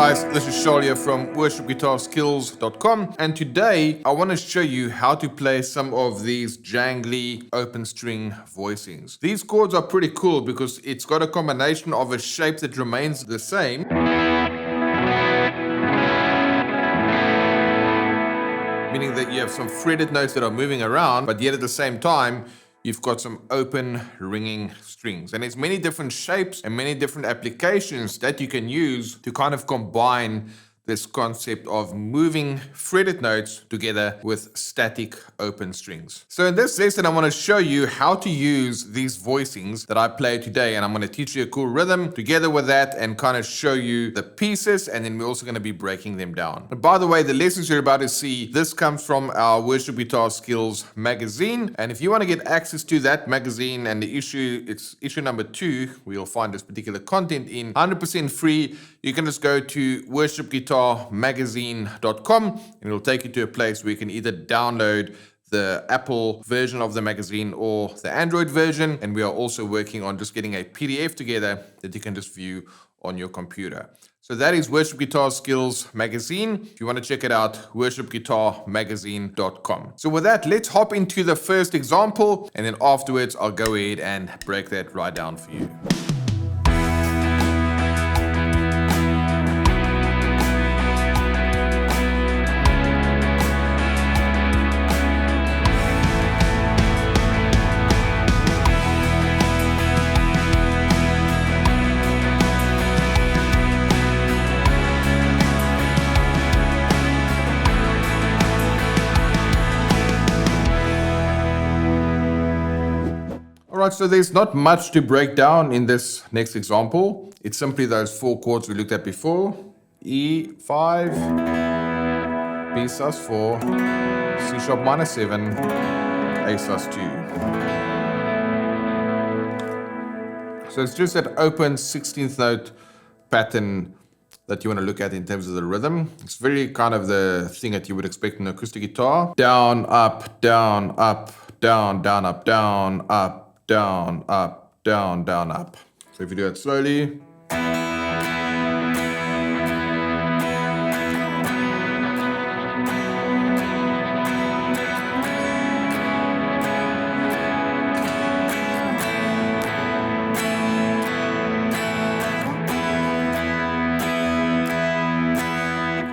guys, this is Charles here from worshipguitarskills.com, and today I want to show you how to play some of these jangly open string voicings. These chords are pretty cool because it's got a combination of a shape that remains the same, meaning that you have some fretted notes that are moving around, but yet at the same time you've got some open ringing strings. And there's many different shapes and many different applications that you can use to kind of combine this concept of moving fretted notes together with static open strings. So in this lesson, I want to show you how to use these voicings that I play today, and I'm going to teach you a cool rhythm together with that and kind of show you the pieces, and then we're also going to be breaking them down. But by the way, the lessons you're about to see, this comes from our Worship Guitar Skills magazine, and if you want to get access to that magazine and the issue, it's issue number 2, where you'll find this particular content in 100% free. You can just go to worshipguitarmagazine.com and it'll take you to a place where you can either download the Apple version of the magazine or the Android version. And we are also working on just getting a PDF together that you can just view on your computer. So that is Worship Guitar Skills magazine. If you want to check it out, worshipguitarmagazine.com. So with that, let's hop into the first example, and then afterwards I'll go ahead and break that right down for you. Alright, so there's not much to break down in this next example. It's simply those 4 chords we looked at before. E5, B sus4, C sharp minor 7, A sus2. So it's just that open 16th note pattern that you want to look at in terms of the rhythm. It's very kind of the thing that you would expect in an acoustic guitar. Down, up, down, up, down, down, up, down, up, down, up, down, down, up. So if you do it slowly.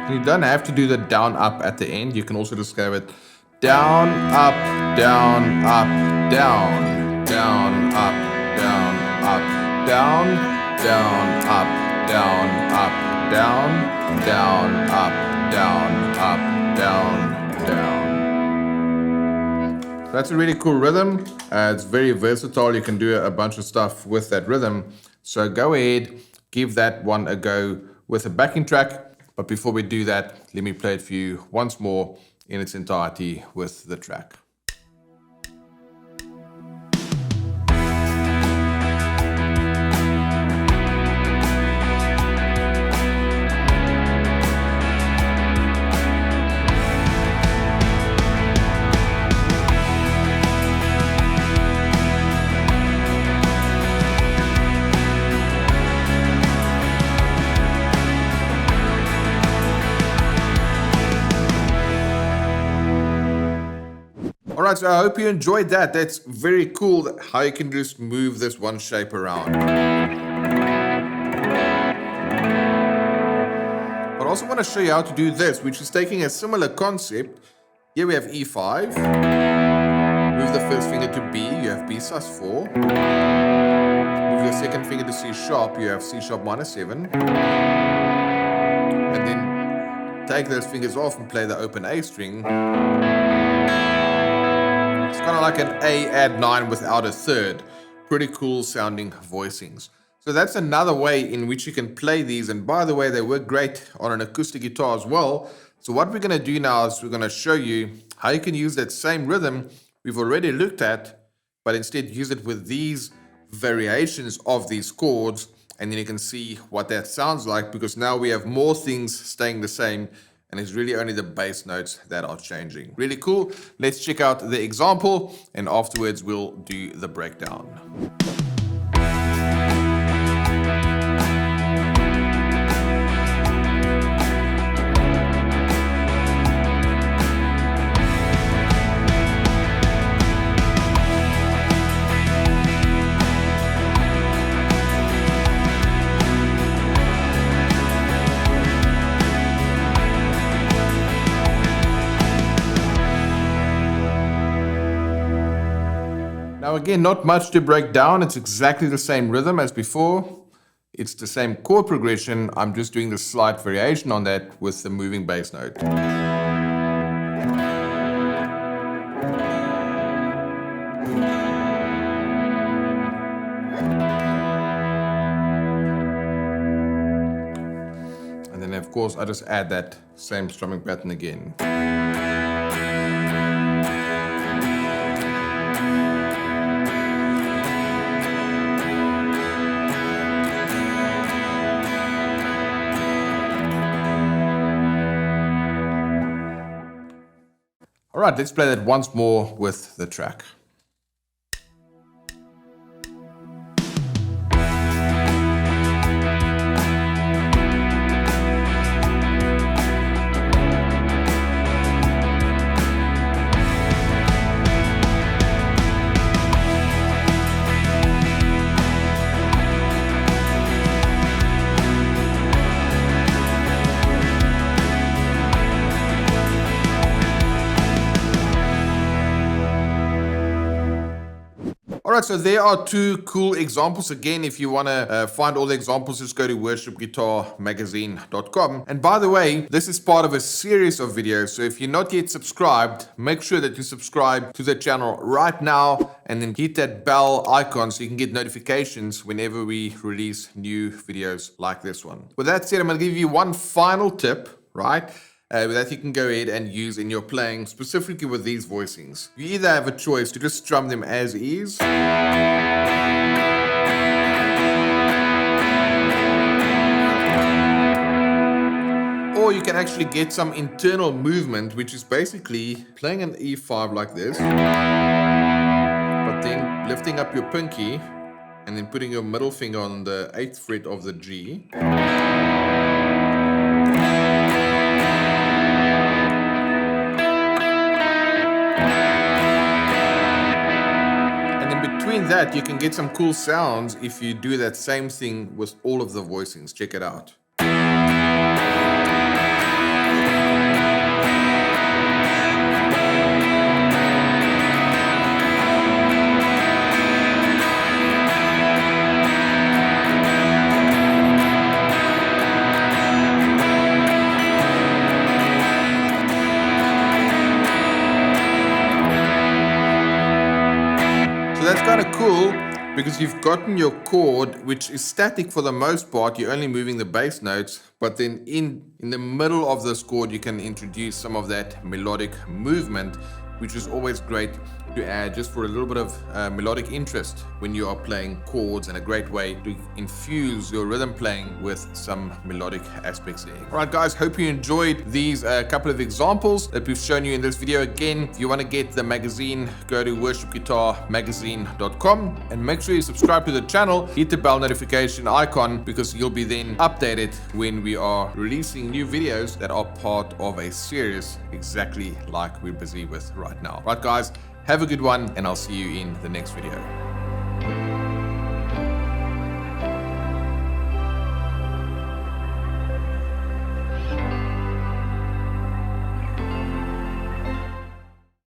You don't have to do the down, up at the end. You can also just go with down, up, down, up, down. Down, up, down, up, down, down, up, down, up, down, down, up, down, up, down, down. So that's a really cool rhythm. It's very versatile. You can do a bunch of stuff with that rhythm. So go ahead, give that one a go with a backing track. But before we do that, let me play it for you once more in its entirety with the track. Alright, so I hope you enjoyed that. That's very cool how you can just move this one shape around. But I also want to show you how to do this, which is taking a similar concept. Here we have E5. Move the first finger to B, you have B sus4. Move your second finger to C sharp, you have C sharp minor 7. And then take those fingers off and play the open A string. It's kind of like an A add 9 without a third. Pretty cool sounding voicings. So that's another way in which you can play these. And by the way, they work great on an acoustic guitar as well. So what we're going to do now is we're going to show you how you can use that same rhythm we've already looked at, but instead use it with these variations of these chords. And then you can see what that sounds like, because now we have more things staying the same and it's really only the bass notes that are changing. Really cool. Let's check out the example and afterwards we'll do the breakdown. Now again, not much to break down. It's exactly the same rhythm as before. It's the same chord progression. I'm just doing the slight variation on that with the moving bass note. And then of course I just add that same strumming pattern again. All right, let's play that once more with the track. Alright, so there are two cool examples. Again, if you want to find all the examples, just go to worshipguitarmagazine.com. And by the way, this is part of a series of videos. So if you're not yet subscribed, make sure that you subscribe to the channel right now and then hit that bell icon so you can get notifications whenever we release new videos like this one. With that said, I'm going to give you one final tip, right? That you can go ahead and use in your playing, specifically with these voicings. You either have a choice to just strum them as is, or you can actually get some internal movement, which is basically playing an E5 like this, but then lifting up your pinky and then putting your middle finger on the 8th fret of the G. Between that, you can get some cool sounds if you do that same thing with all of the voicings. Check it out. That's kind of cool because you've gotten your chord, which is static for the most part. You're only moving the bass notes, but then in the middle of this chord, you can introduce some of that melodic movement, which is always great to add just for a little bit of melodic interest when you are playing chords, and a great way to infuse your rhythm playing with some melodic aspects there. All right, guys, hope you enjoyed these couple of examples that we've shown you in this video. Again, if you want to get the magazine, go to worshipguitarmagazine.com and make sure you subscribe to the channel, hit the bell notification icon, because you'll be then updated when we are releasing new videos that are part of a series exactly like we're busy with right now. Right, guys, have a good one, and I'll see you in the next video.